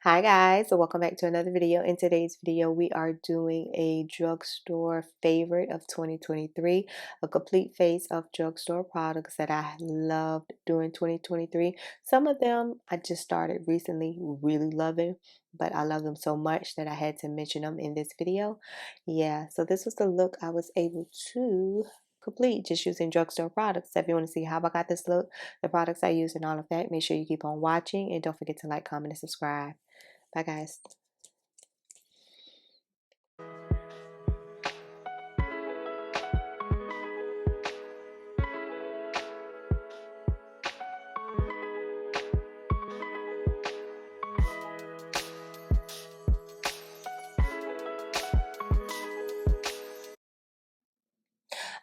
Hi guys, so welcome back to another video. In today's video, we are doing a drugstore favorite of 2023, a complete face of drugstore products that I loved during 2023. Some of them I just started recently really loving, but I love them so much that I had to mention them in this video. Yeah, so this was the look I was able to complete just using drugstore products. So if you want to see how I got this look, the products I use and all of that, make sure you keep on watching and don't forget to like, comment, and subscribe. Bye, guys.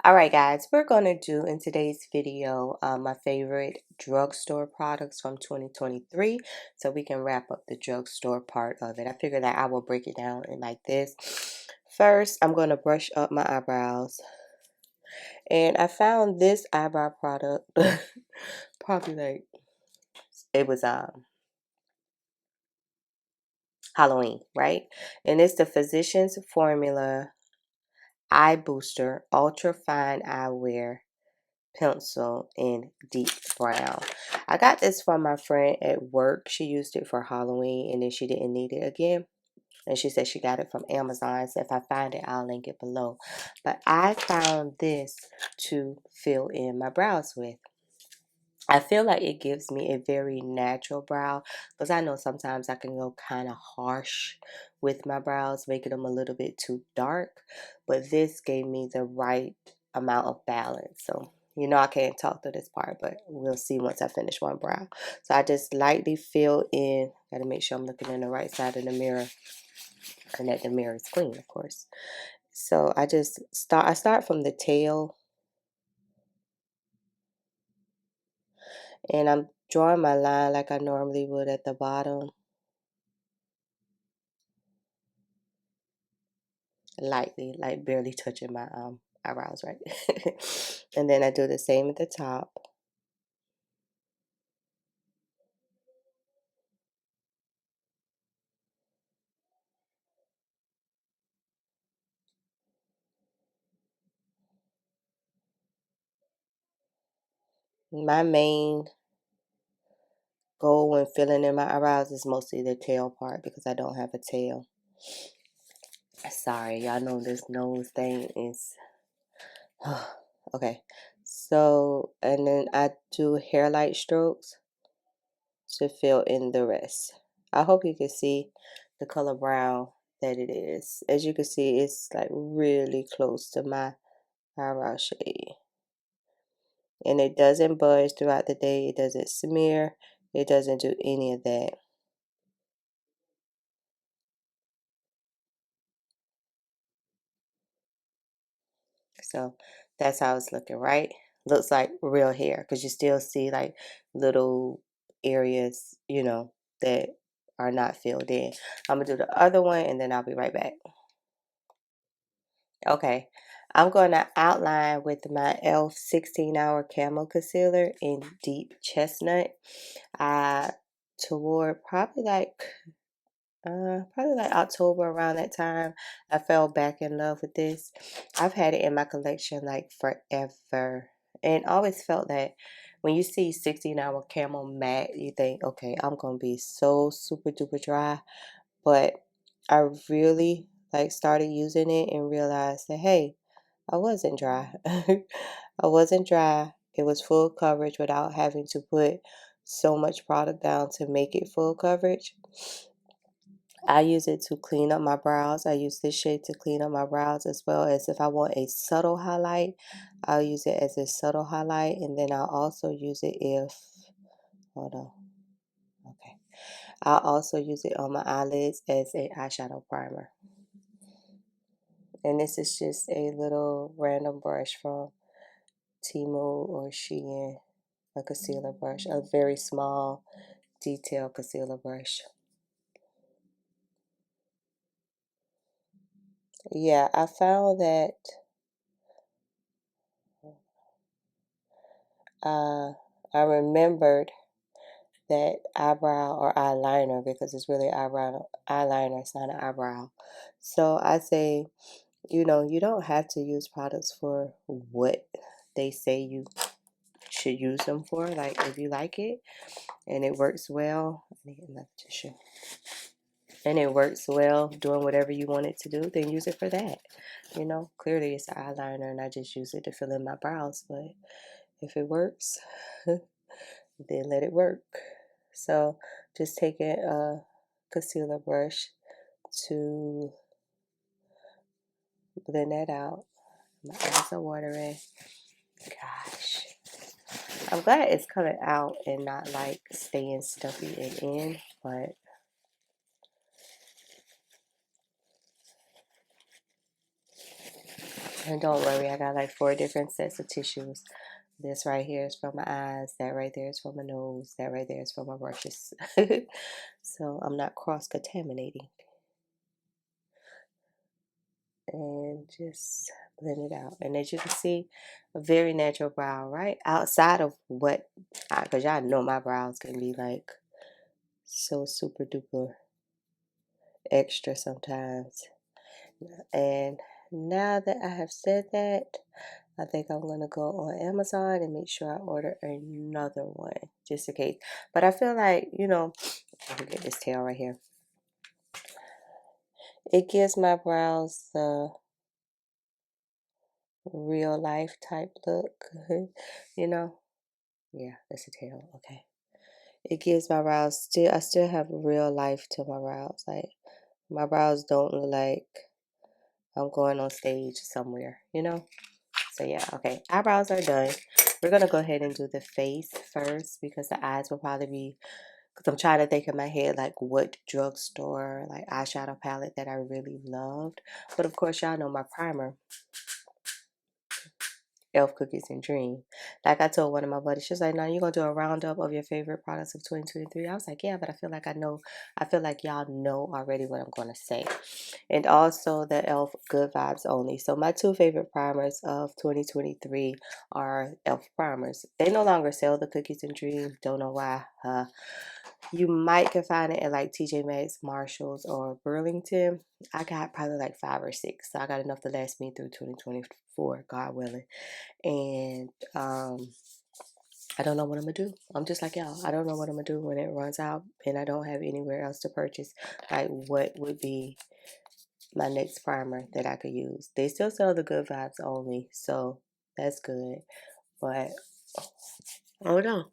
All right, guys, we're going to do in today's video my favorite drugstore products from 2023 so we can wrap up the drugstore part of it. I figured that I will break it down in like this. First, I'm going to brush up my eyebrows. And I found this eyebrow product probably like it was Halloween, right? And it's the Physicians Formula Eye Booster Ultra Fine Eyewear Pencil in deep brown. I got this from my friend at work. She used it for Halloween and then she didn't need it again. And she said she got it from Amazon. So if I find it, I'll link it below. But I found this to fill in my brows with. I feel like it gives me a very natural brow because I know sometimes I can go kind of harsh with my brows, making them a little bit too dark. But this gave me the right amount of balance. So, I can't talk to this part, but we'll see once I finish one brow. So I just lightly fill in. Got to make sure I'm looking in the right side of the mirror and that the mirror is clean, of course. So I start from the tail and I'm drawing my line like I normally would at the bottom. Lightly, like barely touching my eyebrows, right? And then I do the same at the top. My main goal when filling in my eyebrows is mostly the tail part because I don't have a tail. Sorry, y'all know this nose thing is okay. So, and then I do hair light strokes to fill in the rest. I hope you can see the color brown that it is. As you can see, it's like really close to my eyebrow shade. And it doesn't budge throughout the day. It doesn't smear. It doesn't do any of that. So that's how it's looking, right? Looks like real hair because you still see like little areas, that are not filled in. I'm going to do the other one and then I'll be right back. Okay. I'm going to outline with my e.l.f. 16-hour camo concealer in deep chestnut. I toward probably like October around that time, I fell back in love with this. I've had it in my collection like forever and always felt that when you see 16-hour camo matte, you think, okay, I'm going to be so super duper dry. But I really like started using it and realized that, hey, I wasn't dry. I wasn't dry. It was full coverage without having to put so much product down to make it full coverage. I use it to clean up my brows. I use this shade to clean up my brows as well as if I want a subtle highlight, I'll use it as a subtle highlight. And then I'll also use it hold on, okay. I'll also use it on my eyelids as a eyeshadow primer. And this is just a little random brush from Temu or Shein, a concealer brush, a very small detail concealer brush. Yeah, I found that uh, I remembered that eyebrow or eyeliner, because it's really eyeliner, it's not an eyebrow. So I say, you know, you don't have to use products for what they say you should use them for. Like if you like it and it works well, I need another tissue, and it works well doing whatever you want it to do, then use it for that. You know, clearly it's an eyeliner and I just use it to fill in my brows, but if it works, then let it work. So just taking a concealer brush to blend that out. My eyes are watering. Gosh. I'm glad it's coming out and not like staying stuffy and in, but and don't worry, I got like 4 different sets of tissues. This right here is for my eyes, that right there is for my nose, that right there is for my brushes. So I'm not cross-contaminating. And just blend it out. And as you can see, a very natural brow, right? Outside of what, because y'all know my brows can be like so super duper extra sometimes. And now that I have said that, I think I'm going to go on Amazon and make sure I order another one just in case. But I feel like, you know, let me get this tail right here. It gives my brows the real life type look, you know? Yeah, that's a tail. Okay. It gives my brows still, I still have real life to my brows. Like, my brows don't look like I'm going on stage somewhere, you know? So yeah, okay. Eyebrows are done. We're gonna go ahead and do the face first because the eyes will probably be, because I'm trying to think in my head like what drugstore like eyeshadow palette that I really loved. But of course, y'all know my primer, Elf Cookies and Dream. Like I told one of my buddies, she was like, "No, you're gonna do a roundup of your favorite products of 2023." I was like, "Yeah, but I feel like I know. I feel like y'all know already what I'm gonna say." And also the Elf Good Vibes Only. So my 2 favorite primers of 2023 are Elf primers. They no longer sell the Cookies and Dream. Don't know why. You might can find it at like TJ Maxx, Marshalls, or Burlington. I got probably like 5 or 6, so I got enough to last me through 2024, God willing. And I don't know what I'm gonna do. I'm just like y'all. I don't know what I'm gonna do when it runs out and I don't have anywhere else to purchase. Like, what would be my next primer that I could use? They still sell the Good Vibes Only, so that's good. But oh no,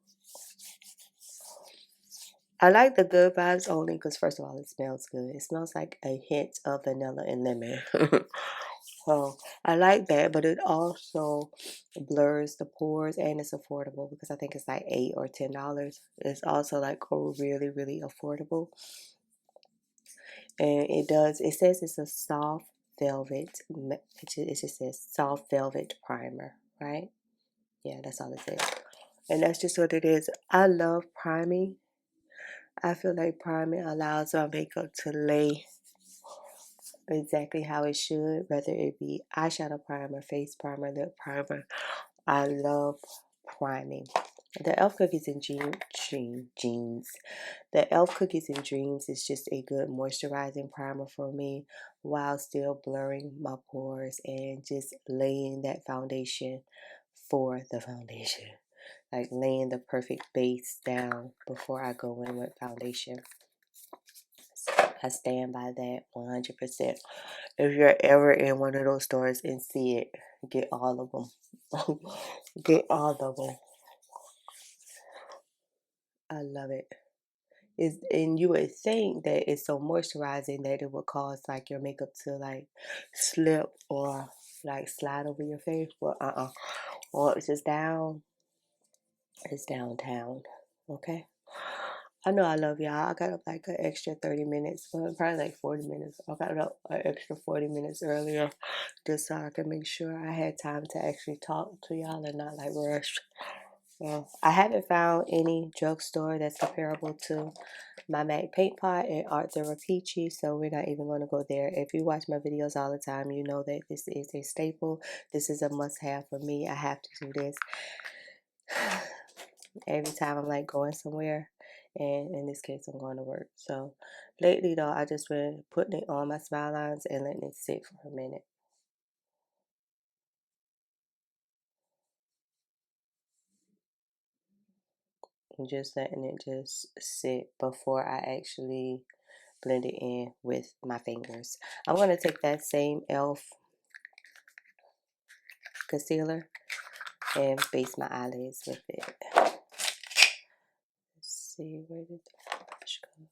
I like the Good Vibes Only because first of all, it smells good. It smells like a hint of vanilla and lemon. So I like that, but it also blurs the pores and it's affordable because I think it's like $8 or $10. It's also like really, really affordable. And it says it's a soft velvet, it just says soft velvet primer, right? Yeah, that's all it says. And that's just what it is. I love priming. I feel like priming allows my makeup to lay exactly how it should, whether it be eyeshadow primer, face primer, lip primer. I love priming. The Elf Cookies and Jeans. The Elf Cookies and Dreams is just a good moisturizing primer for me while still blurring my pores and just laying that foundation for the foundation. Like laying the perfect base down before I go in with foundation. So I stand by that 100%. If you're ever in one of those stores and see it, get all of them. Get all of them. I love it. And you would think that it's so moisturizing that it would cause like your makeup to like slip or like slide over your face, but well, it's just down. It's downtown. Okay. I know I love y'all. I got up like an extra 30 minutes, well, probably like 40 minutes. I got up an extra 40 minutes earlier just so I could make sure I had time to actually talk to y'all and not like rush. Well, I haven't found any drugstore that's comparable to my MAC paint pot and Art Therapeachy, so we're not even going to go there. If you watch my videos all the time, you know that this is a staple. This is a must-have for me. I have to do this every time I'm like going somewhere. and in this case, I'm going to work. So lately, though, I just been putting it on my smile lines and letting it sit for a minute. And just letting it just sit before I actually blend it in with my fingers. I'm going to take that same e.l.f. concealer and base my eyelids with it. Let's see, where did the brush go?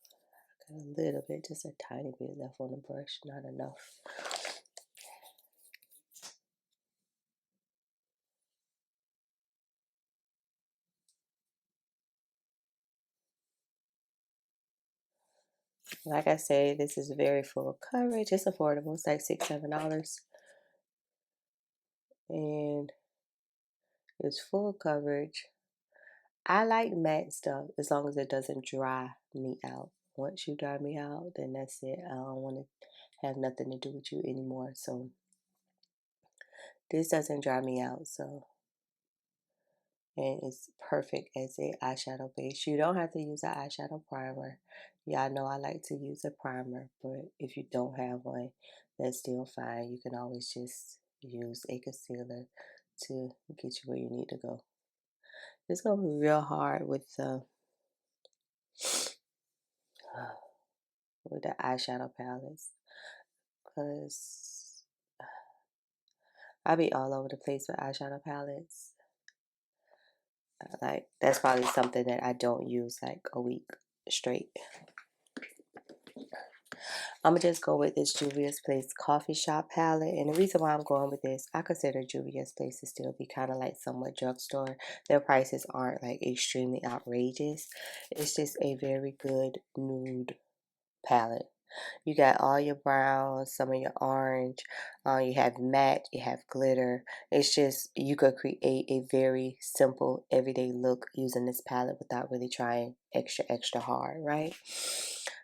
Got a little bit, just a tiny bit left on the brush, not enough. Like I say, this is very full coverage. It's affordable. It's like $6, $7. And it's full coverage. I like matte stuff as long as it doesn't dry me out. Once you dry me out, then that's it. I don't want to have nothing to do with you anymore. So this doesn't dry me out. So, and it's perfect as a eyeshadow base. You don't have to use an eyeshadow primer. Y'all know I like to use a primer, but if you don't have one, that's still fine. You can always just use a concealer to get you where you need to go. It's gonna be real hard with the eyeshadow palettes because I be all over the place with eyeshadow palettes. Like that's probably something that I don't use like a week straight. I'm gonna just go with this Juvia's Place Coffee Shop palette. And the reason why I'm going with this, I consider Juvia's Place to still be kind of like somewhat drugstore. Their prices aren't like extremely outrageous. It's just a very good nude palette. You got all your browns, some of your orange. You have matte, you have glitter. It's just, you could create a very simple everyday look using this palette without really trying extra hard, right?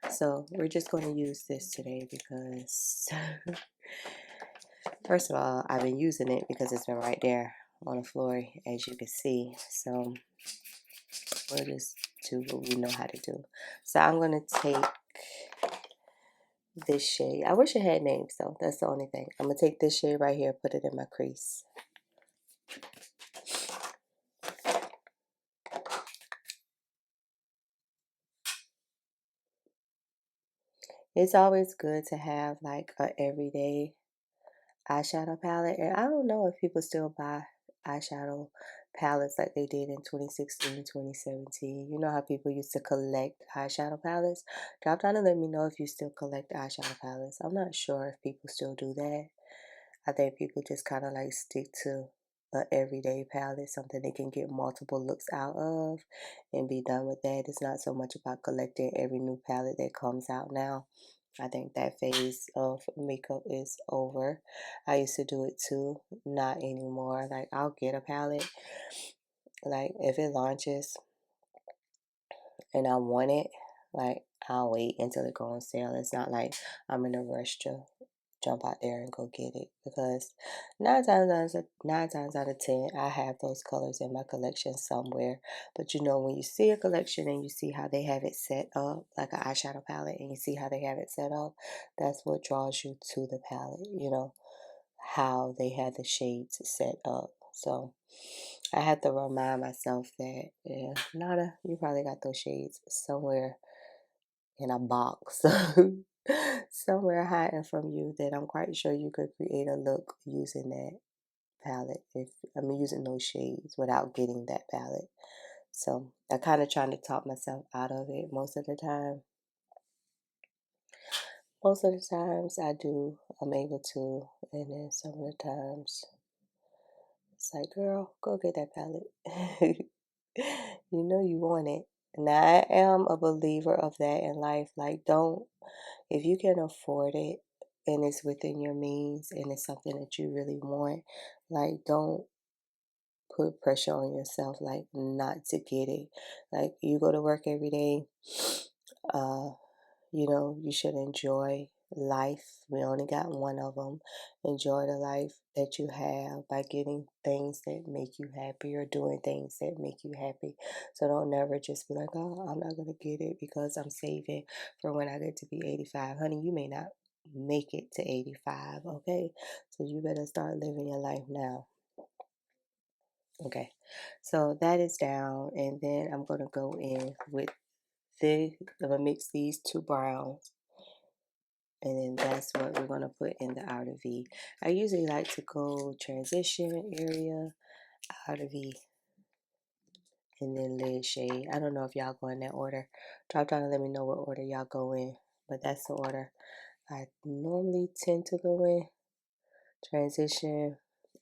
So we're just going to use this today because, first of all, I've been using it because it's been right there on the floor, as you can see. So we'll just do what we know how to do. So I'm going to take this shade. I wish it had names though. That's the only thing. I'm going to take this shade right here, put it in my crease. It's always good to have like a everyday eyeshadow palette. And I don't know if people still buy eyeshadow palettes like they did in 2016, 2017. You know how people used to collect eyeshadow palettes? Drop down and let me know if you still collect eyeshadow palettes. I'm not sure if people still do that. I think people just kind of like stick to a everyday palette, something they can get multiple looks out of and be done with that. It's not so much about collecting every new palette that comes out now. I think that phase of makeup is over. I used to do it too, not anymore. Like I'll get a palette, like if it launches and I want it, like I'll wait until it goes on sale. It's not like I'm in a rush to jump out there and go get it because nine times out of 10 I have those colors in my collection somewhere. But you know, when you see a collection and you see how they have it set up, like an eyeshadow palette, and you see how they have it set up, that's what draws you to the palette. You know how they have the shades set up. So I have to remind myself that, yeah, Nada, you probably got those shades somewhere in a box somewhere hiding from you that I'm quite sure you could create a look using that palette. If I'm using those shades without getting that palette. So I kind of trying to talk myself out of it most of the time. Most of the times I do, I'm able to, and then some of the times it's like, girl, go get that palette. You know you want it. And I am a believer of that in life. Like, don't, if you can afford it and it's within your means and it's something that you really want, like, don't put pressure on yourself, like, not to get it. Like, you go to work every day, uh, you know, you should enjoy life. We only got one of them. Enjoy the life that you have by getting things that make you happy or doing things that make you happy. So don't never just be like, oh, I'm not going to get it because I'm saving for when I get to be 85. Honey, you may not make it to 85, okay? So you better start living your life now. Okay, so that is down, and then I'm going to go in with this. I'm going to mix these two browns. And then that's what we're going to put in the outer V. I usually like to go transition area, outer V, and then lid shade. I don't know if y'all go in that order. Drop down and let me know what order y'all go in. But that's the order I normally tend to go in. Transition,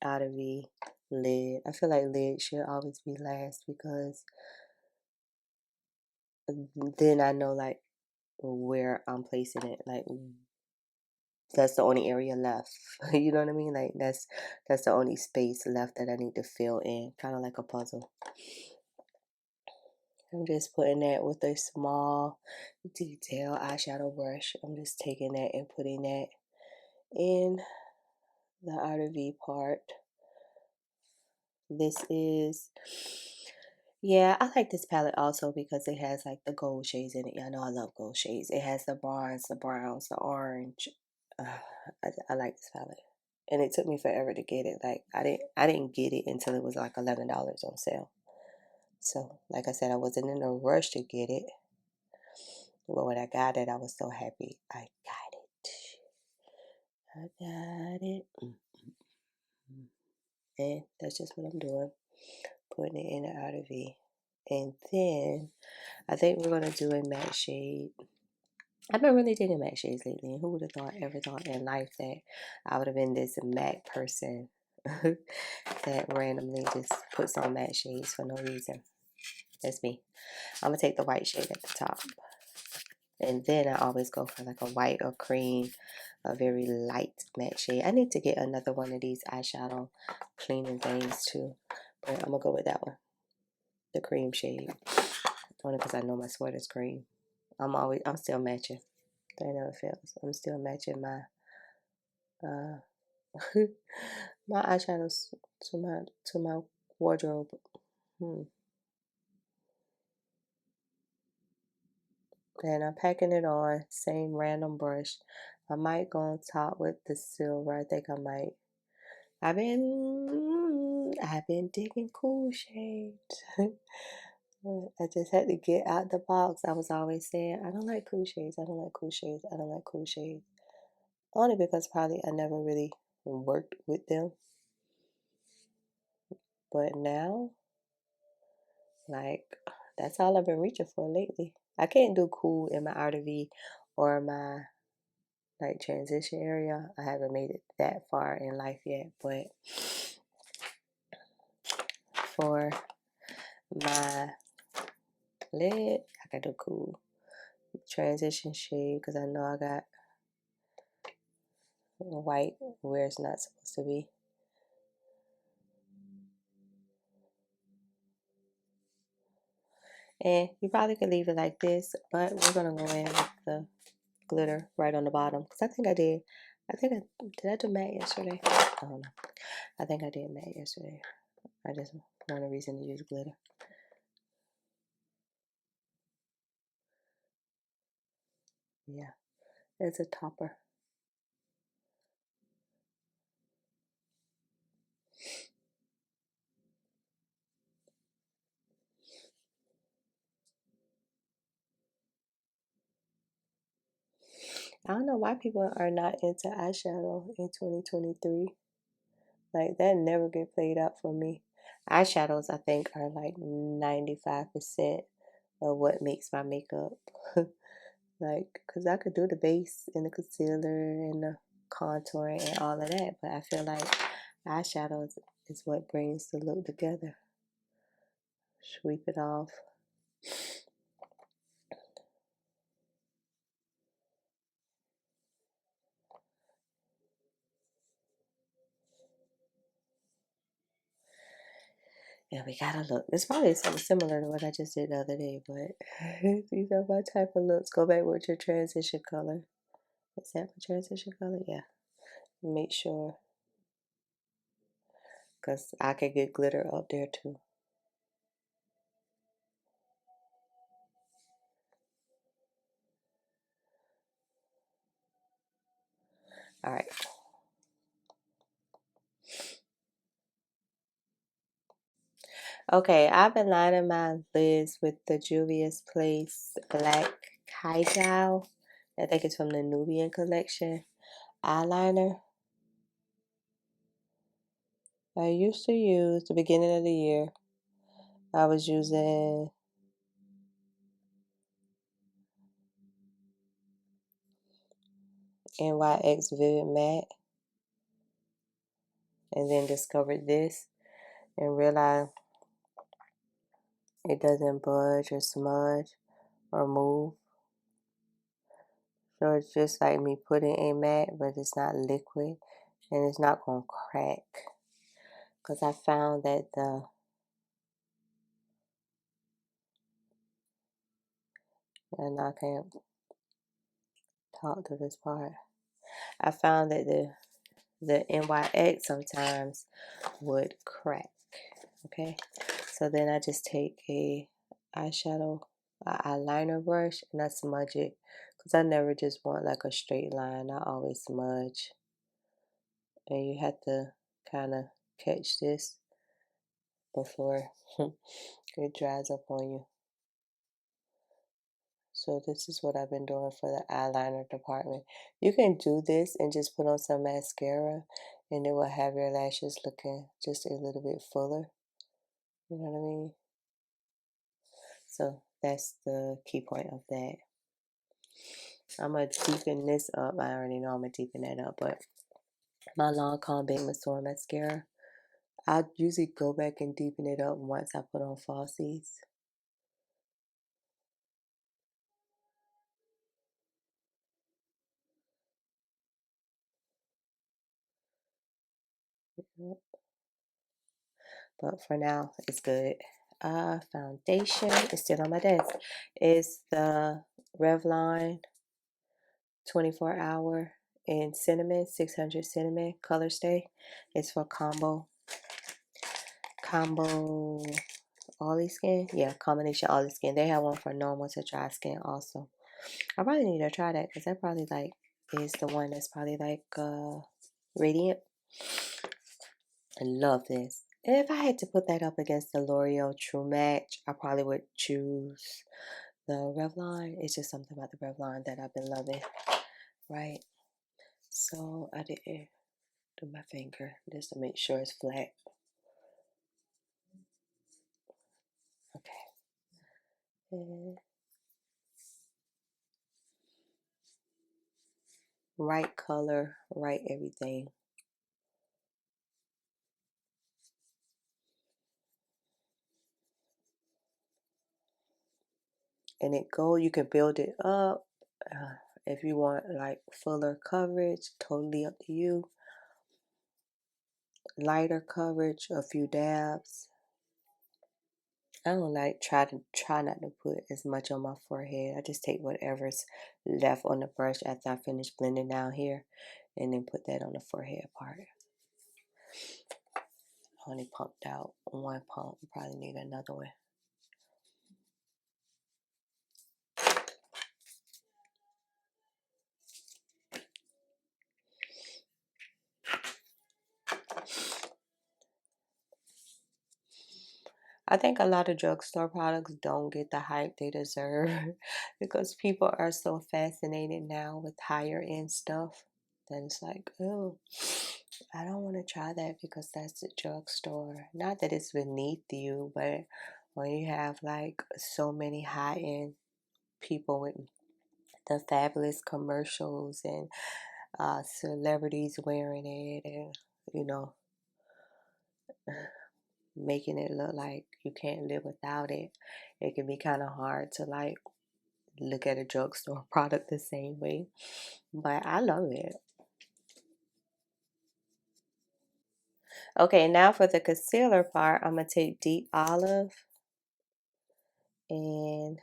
outer V, lid. I feel like lid should always be last because then I know like where I'm placing it. Like that's the only area left. You know what I mean? Like that's the only space left that I need to fill in, kind of like a puzzle. I'm just putting that with a small detail eyeshadow brush. I'm just taking that and putting that in the outer V part. This is, yeah, I like this palette also because it has like the gold shades in it. Y'all know I love gold shades. It has the bronze, the browns, the orange. I like this palette. And it took me forever to get it. Like I didn't get it until it was like $11 on sale. So like I said, I wasn't in a rush to get it. But when I got it, I was so happy. I got it. I got it. And that's just what I'm doing. Putting it in and out of V. And then I think we're gonna do a matte shade. I've been really digging matte shades lately, and who would have thought, ever thought in life that I would have been this matte person that randomly just puts on matte shades for no reason. That's me. I'm gonna take the white shade at the top, and then I always go for like a white or cream, a very light matte shade. I need to get another one of these eyeshadow cleaning things too, but I'm gonna go with that one, the cream shade, only because I know my sweater's cream. I'm still matching. That never fails. I'm still matching my uh my eyeshadows to my wardrobe. Hmm. And I'm packing it on, same random brush. I might go on top with the silver. I think I might. I've been digging cool shades. I just had to get out the box. I was always saying, I don't like cool shades. I don't like cool shades. I don't like cool shades. Only because probably I never really worked with them. But now, like, that's all I've been reaching for lately. I can't do cool in my outer V or my like transition area. I haven't made it that far in life yet, but for my lid, I can do cool transition shade because I know I got white where it's not supposed to be. And you probably could leave it like this, but we're gonna go in with the glitter right on the bottom because I think I did. Did I do matte yesterday? I don't know. I think I did matte yesterday. I just want a reason to use glitter. Yeah, it's a topper. I don't know why people are not into eyeshadow in 2023. Like that never get played out for me. Eyeshadows, I think, are like 95% of what makes my makeup. Like, cause I could do the base and the concealer and the contouring and all of that, but I feel like eyeshadows is what brings the look together. Sweep it off. Yeah, we gotta look. It's probably something similar to what I just did the other day, but these are my type of looks. Go back with your transition color. Is that my transition color? Yeah. Make sure, because I could get glitter up there too. All right. Okay, I've been lining my lids with the Juvia's Place Black Eyeshadow. I think it's from the Nubian collection. Eyeliner. I used to use the beginning of the year. I was using NYX Vivid Matte, and then discovered this and realized it doesn't budge or smudge or move. So it's just like me putting a matte, but it's not liquid and it's not going to crack. Because I found that and I can't talk to this part. I found that the NYX sometimes would crack. Okay, so then I just take a eyeshadow, eyeliner brush, and I smudge it because I never just want like a straight line. I always smudge, and you have to kind of catch this before it dries up on you. So this is what I've been doing for the eyeliner department. You can do this and just put on some mascara and it will have your lashes looking just a little bit fuller. You know what I mean? So that's the key point of that. I'm going to deepen this up. I already know I'm going to deepen that up, but my Lancome Big Mascara Mascara, I usually go back and deepen it up once I put on falsies. But for now, it's good. Foundation is still on my desk. It's the Revlon 24 hour in cinnamon, 600 cinnamon color stay. It's for combo oily skin. Yeah, combination oily skin. They have one for normal to dry skin also. I probably need to try that because that probably like is the one that's probably like radiant. I love this. If I had to put that up against the L'Oreal True Match, I probably would choose the Revlon. It's just something about the Revlon that I've been loving, right? So I didn't do my finger just to make sure it's flat. Okay. And right color, right everything. And you can build it up. If you want like fuller coverage, totally up to you. Lighter coverage, a few dabs. I don't like try not to put as much on my forehead. I just take whatever's left on the brush after I finish blending down here and then put that on the forehead part. I only pumped out one pump. Probably need another one. I think a lot of drugstore products don't get the hype they deserve because people are so fascinated now with higher end stuff that it's like, oh, I don't want to try that because that's the drugstore. Not that it's beneath you, but when you have like so many high end people with the fabulous commercials and celebrities wearing it and, you know, making it look like you can't live without it, it can be kind of hard to like look at a drugstore product the same way. But I love it. Okay, now for the concealer part, I'm going to take Deep Olive and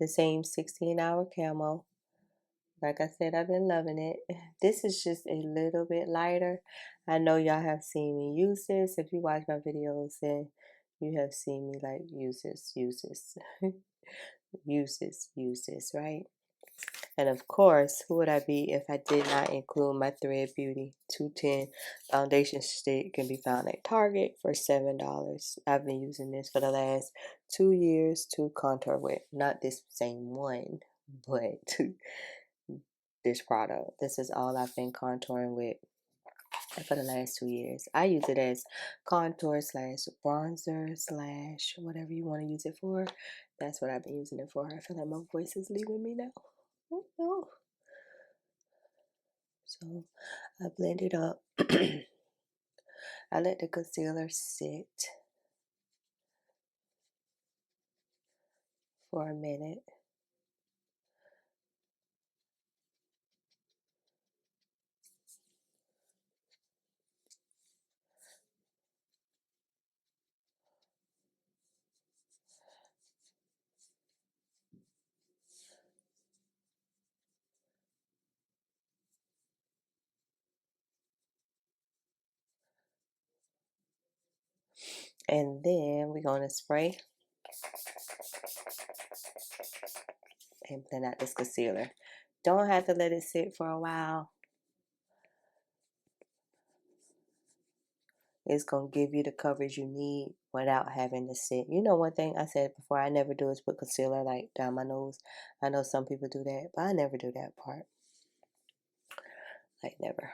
the same 16-hour camo. Like I said, I've been loving it. This is just a little bit lighter. I know y'all have seen me use this. If you watch my videos, then you have seen me like use this, use this, right? And of course, who would I be if I did not include my Thread Beauty 210 foundation stick? Can be found at Target for $7. I've been using this for the last 2 years to contour with. Not this same one, but this product. This is all I've been contouring with for the last 2 years. I use it as contour slash bronzer slash whatever you want to use it for. That's what I've been using it for. I feel like my voice is leaving me now. Oh. So I blend it up. I let the concealer sit for a minute. And then we're going to spray and blend out this concealer. Don't have to let it sit for a while. It's going to give you the coverage you need without having to sit. You know, one thing I said before, I never do is put concealer like down my nose. I know some people do that, but I never do that part. Like never.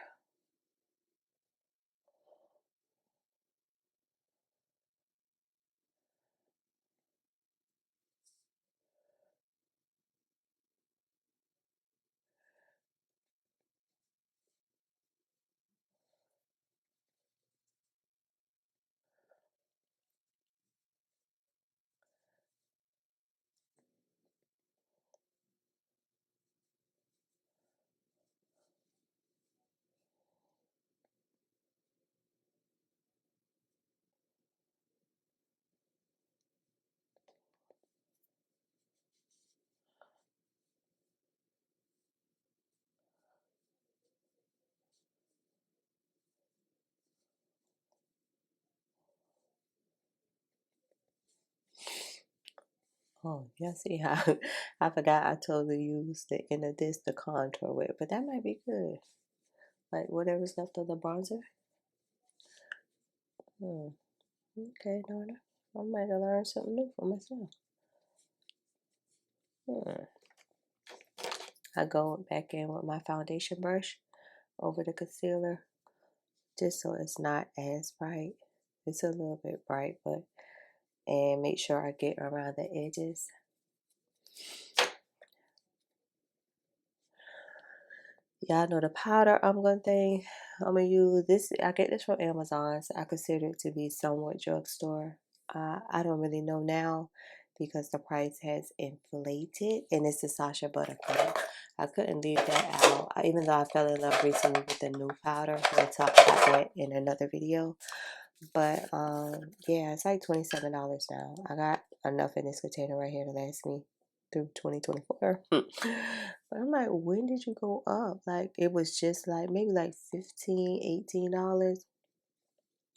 Oh, yeah, see how I forgot I totally used the end of this to contour with, but that might be good. Like whatever's left of the bronzer. Hmm. Okay, Donna. I might have learned something new for myself. Hmm. I go back in with my foundation brush over the concealer just so it's not as bright. It's a little bit bright, but and make sure I get around the edges. Y'all know the powder I'm gonna use this. I get this from Amazon, so I consider it to be somewhat drugstore. I don't really know now because the price has inflated, and it's the Sacha Buttercream. I couldn't leave that out, even though I fell in love recently with the new powder. We'll talk about that in another video. But yeah, it's like $27 now. I got enough in this container right here to last me through 2024. But I'm like, when did you go up? Like it was just like maybe like $15, $18.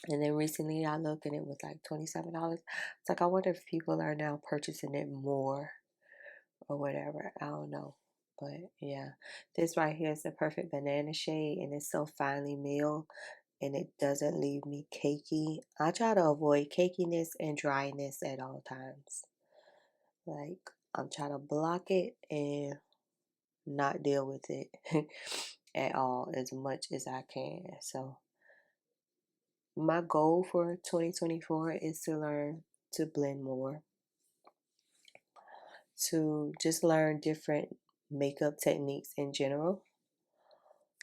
And then recently I looked and it was like $27. It's like I wonder if people are now purchasing it more or whatever. I don't know. But yeah, this right here is the perfect banana shade and it's so finely milled and it doesn't leave me cakey. I try to avoid cakiness and dryness at all times. Like I'm trying to block it and not deal with it at all as much as I can. So my goal for 2024 is to learn to blend more, to just learn different makeup techniques in general,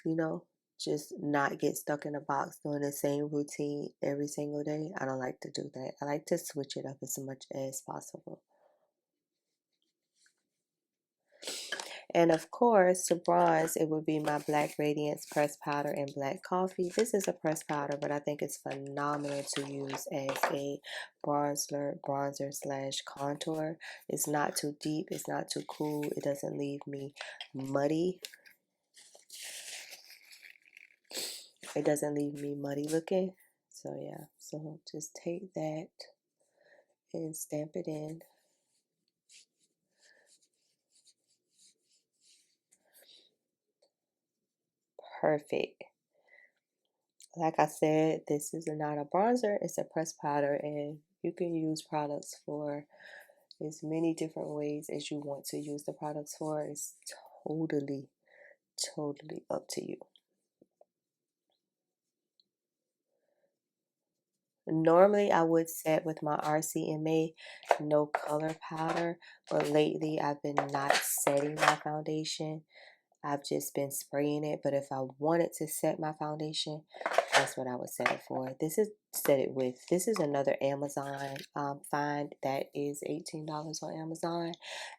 you know, just not get stuck in a box doing the same routine every single day. I don't like to do that. I like to switch it up as much as possible. And of course, to bronze, it would be my Black Radiance pressed powder and black coffee. This is a pressed powder, but I think it's phenomenal to use as a bronzer slash contour. It's not too deep. It's not too cool. It doesn't leave me muddy. It doesn't leave me muddy looking. So yeah, so just take that and stamp it in. Perfect. Like I said, this is not a bronzer, it's a pressed powder, and you can use products for as many different ways as you want to use the products for. It's totally, totally up to you. Normally, I would set with my RCMA no color powder, but lately I've been not setting my foundation. I've just been spraying it, but if I wanted to set my foundation, that's what I would set it for. This is set it with. This is another Amazon find that is $18 on Amazon.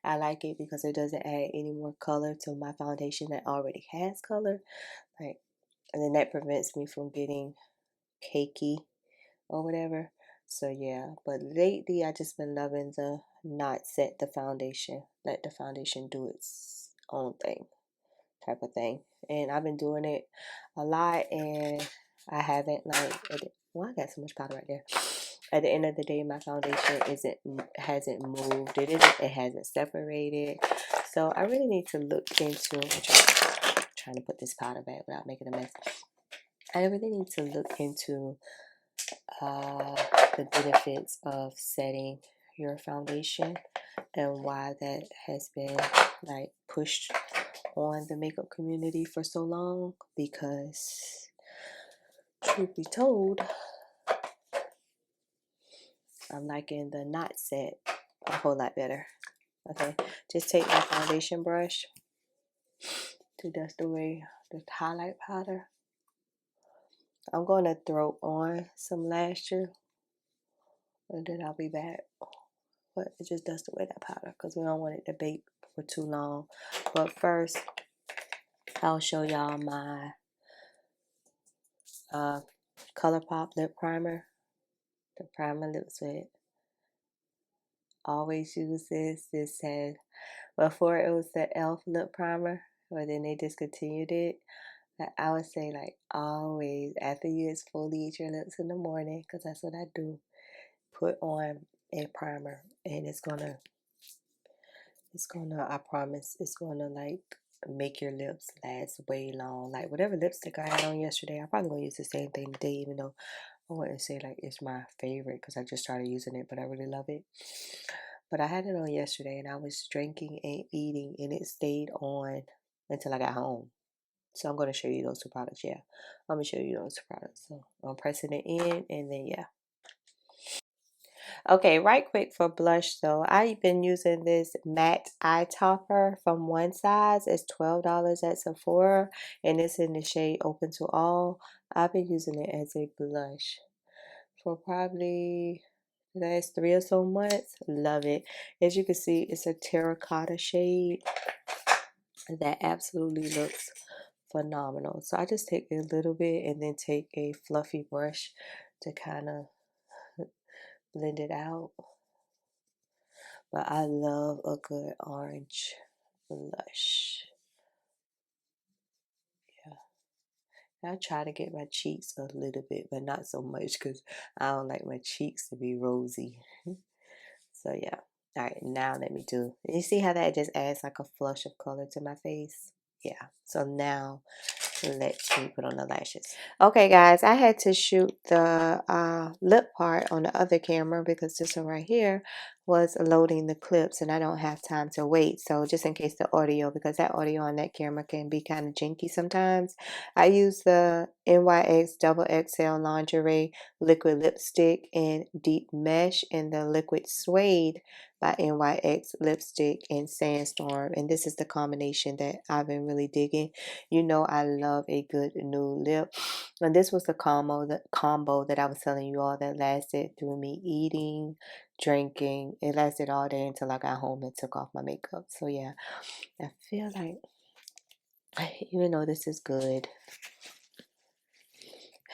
I like it because it doesn't add any more color to my foundation that already has color. Like, and then that prevents me from getting cakey or whatever. So yeah, but lately I just been loving the not set the foundation. Let the foundation do its own thing type of thing. And I've been doing it a lot, and I haven't well, I got so much powder right there. At the end of the day, my foundation hasn't moved. It hasn't separated. So I really need to look into. Trying to put this powder back without making a mess. I really need to look into uh, the benefits of setting your foundation and why that has been like pushed on the makeup community for so long, because truth be told, I'm liking the not set a whole lot better. Okay, just take my foundation brush to dust away the highlight powder. I'm going to throw on some lashes and then I'll be back. But just dust away that powder because we don't want it to bake for too long. But first, I'll show y'all my ColourPop lip primer. The primer lips with. Always use this. This has, before it was the e.l.f. lip primer, but then they discontinued it. I would say like always after you exfoliate your lips in the morning, because that's what I do, put on a primer, and I promise, it's gonna like make your lips last way long. Like whatever lipstick I had on yesterday, I'm probably gonna use the same thing today, even though I wouldn't say like it's my favorite because I just started using it, but I really love it. But I had it on yesterday and I was drinking and eating and it stayed on until I got home. So I'm going to show you those two products. Yeah, I'm going to show you those two products. So I'm pressing it in and then yeah. Okay, right quick for blush though. I've been using this matte eye topper from One Size. It's $12 at Sephora and it's in the shade Open to All. I've been using it as a blush for probably the last 3 or so months. Love it. As you can see, it's a terracotta shade that absolutely looks phenomenal. So I just take a little bit and then take a fluffy brush to kind of blend it out. But I love a good orange blush. Yeah. I try to get my cheeks a little bit, but not so much because I don't like my cheeks to be rosy. So yeah. All right, now let me do. You see how that just adds like a flush of color to my face? Yeah. So now let's put on the lashes. Okay, guys, I had to shoot the lip part on the other camera because this one right here was loading the clips and I don't have time to wait. So just in case the audio, because that audio on that camera can be kind of jinky sometimes, I use the NYX Double XL Lingerie Liquid Lipstick in Deep Mesh and the Liquid Suede by NYX Lipstick in Sandstorm. And this is the combination that I've been really digging. You know I love a good nude lip. And this was the combo that I was telling you all that lasted through me eating, drinking. It lasted all day until I got home and took off my makeup. So yeah, I feel like even though this is good,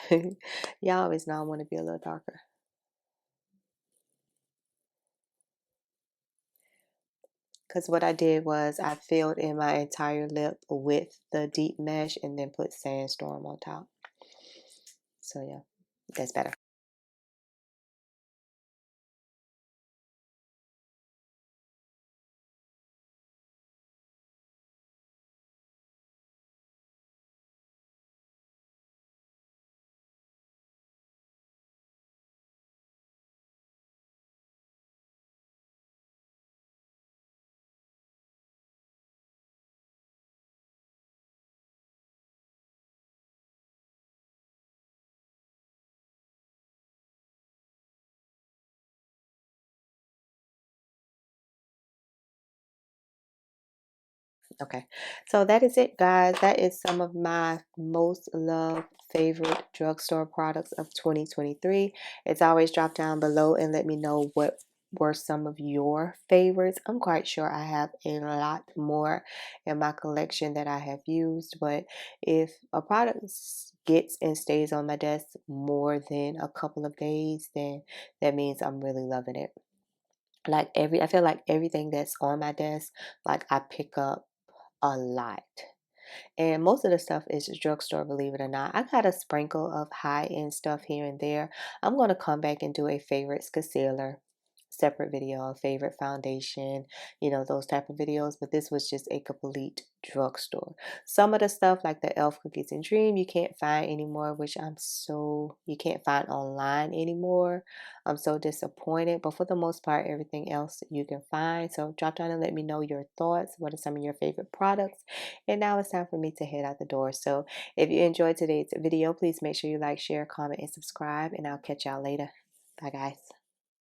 y'all always know I want to be a little darker. Because what I did was I filled in my entire lip with the deep mesh and then put sandstorm on top. So yeah, that's better. Okay, so that is it, guys. That is some of my most loved favorite drugstore products of 2023. It's always drop down below and let me know what were some of your favorites. I'm quite sure I have a lot more in my collection that I have used, but if a product gets and stays on my desk more than a couple of days, then that means I'm really loving it. I feel like everything that's on my desk, like I pick up a lot. And most of the stuff is just drugstore, believe it or not. I got a sprinkle of high-end stuff here and there. I'm going to come back and do a favorites concealer, separate video, a favorite foundation, those type of videos. But this was just a complete drugstore. Some of the stuff like the Elf Cookies and Dream you can't find anymore, which you can't find online anymore. I'm so disappointed. But for the most part, everything else you can find. So drop down and let me know your thoughts. What are some of your favorite products? And now it's time for me to head out the door. So if you enjoyed today's video, please make sure you like, share, comment, and subscribe. And I'll catch y'all later. Bye, guys.